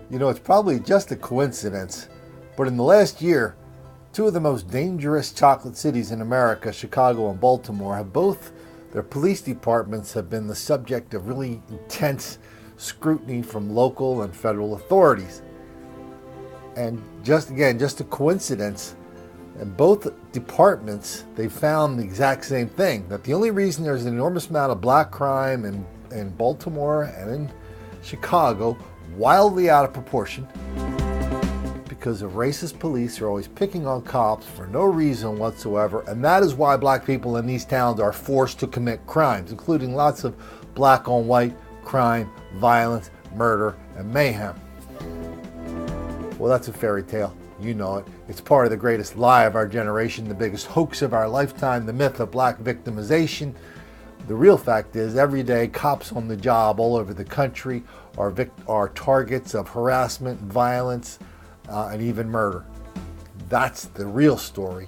You know, it's probably just a coincidence, but in the last year, two of the most dangerous chocolate cities in America, Chicago and Baltimore, have both their police departments have been the subject of really intense scrutiny from local and federal authorities. And just a coincidence, in both departments, they found the exact same thing, that the only reason there's an enormous amount of black crime in Baltimore and in Chicago, wildly out of proportion, because of racist police who are always picking on cops for no reason whatsoever, and that is why black people in these towns are forced to commit crimes, including lots of black on white crime, violence, murder, and mayhem. Well, that's a fairy tale. You know it. It's part of the greatest lie of our generation, the biggest hoax of our lifetime, the myth of black victimization. The real fact is, every day, cops on the job all over the country are targets of harassment, violence, and even murder. That's the real story.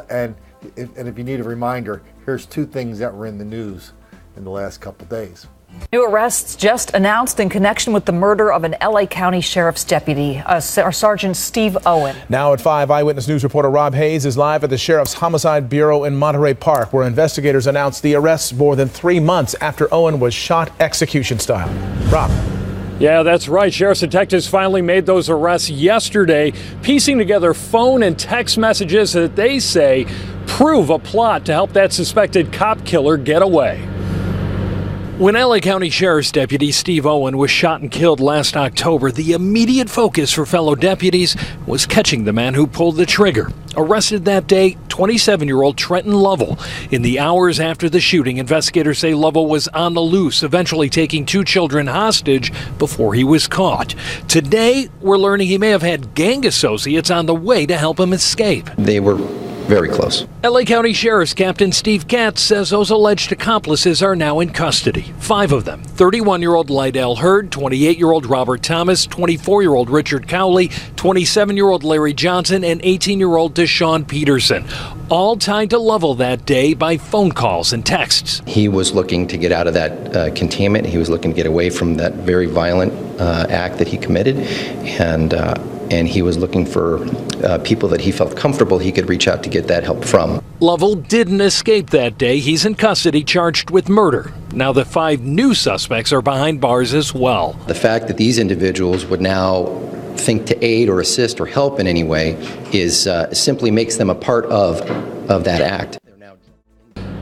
And if you need a reminder, here's two things that were in the news in the last couple days. New arrests just announced in connection with the murder of an LA County Sheriff's deputy, Sergeant Steve Owen. Now at 5, Eyewitness News reporter Rob Hayes is live at the Sheriff's Homicide Bureau in Monterey Park, where investigators announced the arrests more than 3 months after Owen was shot execution style. Rob. Yeah, that's right. Sheriff's detectives finally made those arrests yesterday, piecing together phone and text messages that they say prove a plot to help that suspected cop killer get away. When LA County Sheriff's Deputy Steve Owen was shot and killed last October, the immediate focus for fellow deputies was catching the man who pulled the trigger. Arrested that day, 27-year-old Trenton Lovell. In the hours after the shooting, investigators say Lovell was on the loose, eventually taking 2 children hostage before he was caught. Today, we're learning he may have had gang associates on the way to help him escape. They were very close. LA County Sheriff's Captain Steve Katz says those alleged accomplices are now in custody. 5 of them: 31-year-old Lydell Hurd, 28-year-old Robert Thomas, 24-year-old Richard Cowley, 27-year-old Larry Johnson, and 18-year-old Deshaun Peterson. All tied to Lovell that day by phone calls and texts. He was looking to get out of that containment. He was looking to get away from that very violent act that he committed, and he was looking for people that he felt comfortable he could reach out to get that help from. Lovell didn't escape that day. He's in custody, charged with murder. Now the 5 new suspects are behind bars as well. The fact that these individuals would now think to aid or assist or help in any way is simply makes them a part of that act.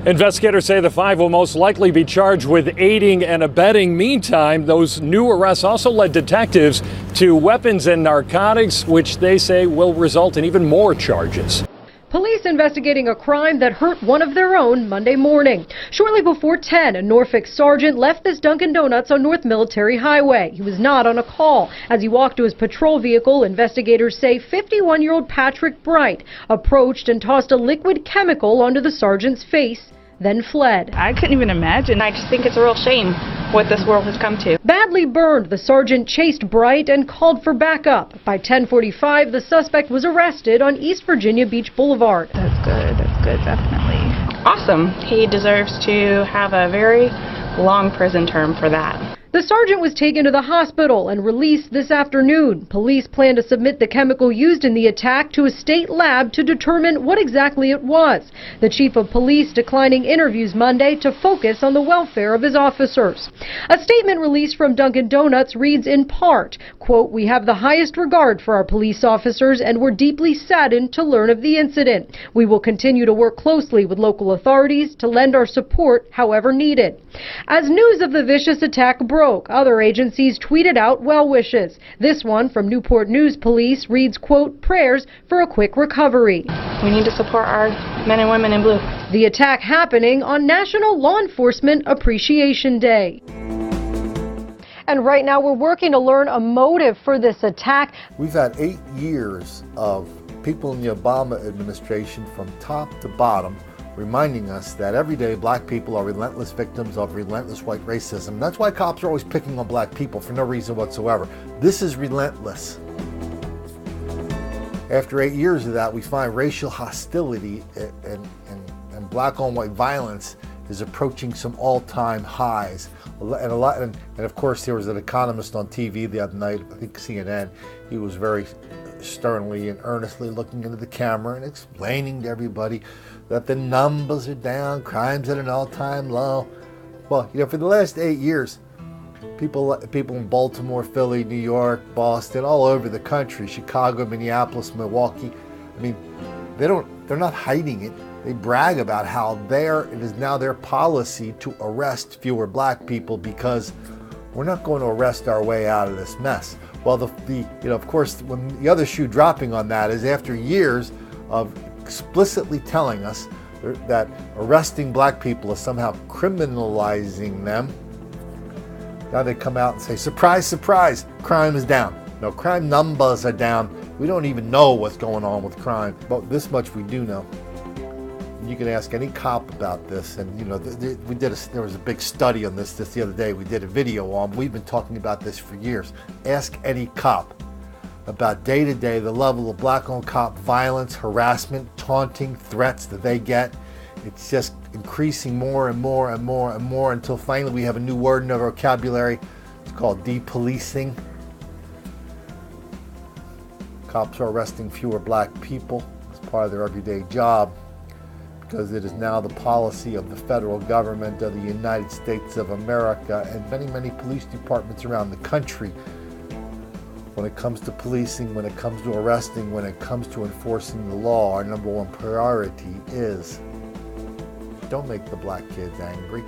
Investigators say the 5 will most likely be charged with aiding and abetting. Meantime, those new arrests also led detectives to weapons and narcotics, which they say will result in even more charges. Police investigating a crime that hurt one of their own Monday morning. Shortly before 10, a Norfolk sergeant left this Dunkin' Donuts on North Military Highway. He was not on a call. As he walked to his patrol vehicle, investigators say 51-year-old Patrick Bright approached and tossed a liquid chemical onto the sergeant's face, then fled. I couldn't even imagine. I just think it's a real shame what this world has come to. Badly burned, the sergeant chased Bright and called for backup. By 10:45, the suspect was arrested on East Virginia Beach Boulevard. That's good, definitely. Awesome. He deserves to have a very long prison term for that. The sergeant was taken to the hospital and released this afternoon. Police plan to submit the chemical used in the attack to a state lab to determine what exactly it was. The chief of police declining interviews Monday to focus on the welfare of his officers. A statement released from Dunkin' Donuts reads in part, quote, "We have the highest regard for our police officers and we're deeply saddened to learn of the incident. We will continue to work closely with local authorities to lend our support however needed." As news of the vicious attack broke, other agencies tweeted out well wishes. This one from Newport News Police reads, quote, "Prayers for a quick recovery." We need to support our men and women in blue. The attack happening on National Law Enforcement Appreciation Day. And right now we're working to learn a motive for this attack. We've had 8 years of people in the Obama administration from top to bottom reminding us that every day black people are relentless victims of relentless white racism. That's why cops are always picking on black people for no reason whatsoever. This is relentless. After 8 years of that, we find racial hostility and black on white violence is approaching some all-time highs. And of course, there was an economist on TV the other night, I think CNN. He was very sternly and earnestly looking into the camera and explaining to everybody that the numbers are down, crime's at an all-time low. Well, for the last 8 years, people in Baltimore, Philly, New York, Boston, all over the country, Chicago, Minneapolis, Milwaukee, they're not hiding it. They brag about how it is now their policy to arrest fewer black people because we're not going to arrest our way out of this mess. Well, of course, when the other shoe dropping on that is after years of explicitly telling us that arresting black people is somehow criminalizing them. Now they come out and say, surprise, surprise, crime is down. No, crime numbers are down. We don't even know what's going on with crime, but this much we do know. You can ask any cop about this, and there was a big study on this the other day. We did a video on. We've been talking about this for years. Ask any cop about day to day the level of black-on cop violence, harassment, taunting, threats that they get. It's just increasing more and more and more and more until finally we have a new word in our vocabulary. It's called depolicing. Cops are arresting fewer black people as part of their everyday job, because it is now the policy of the federal government of the United States of America and many, many police departments around the country. When it comes to policing, when it comes to arresting, when it comes to enforcing the law, our number one priority is don't make the black kids angry.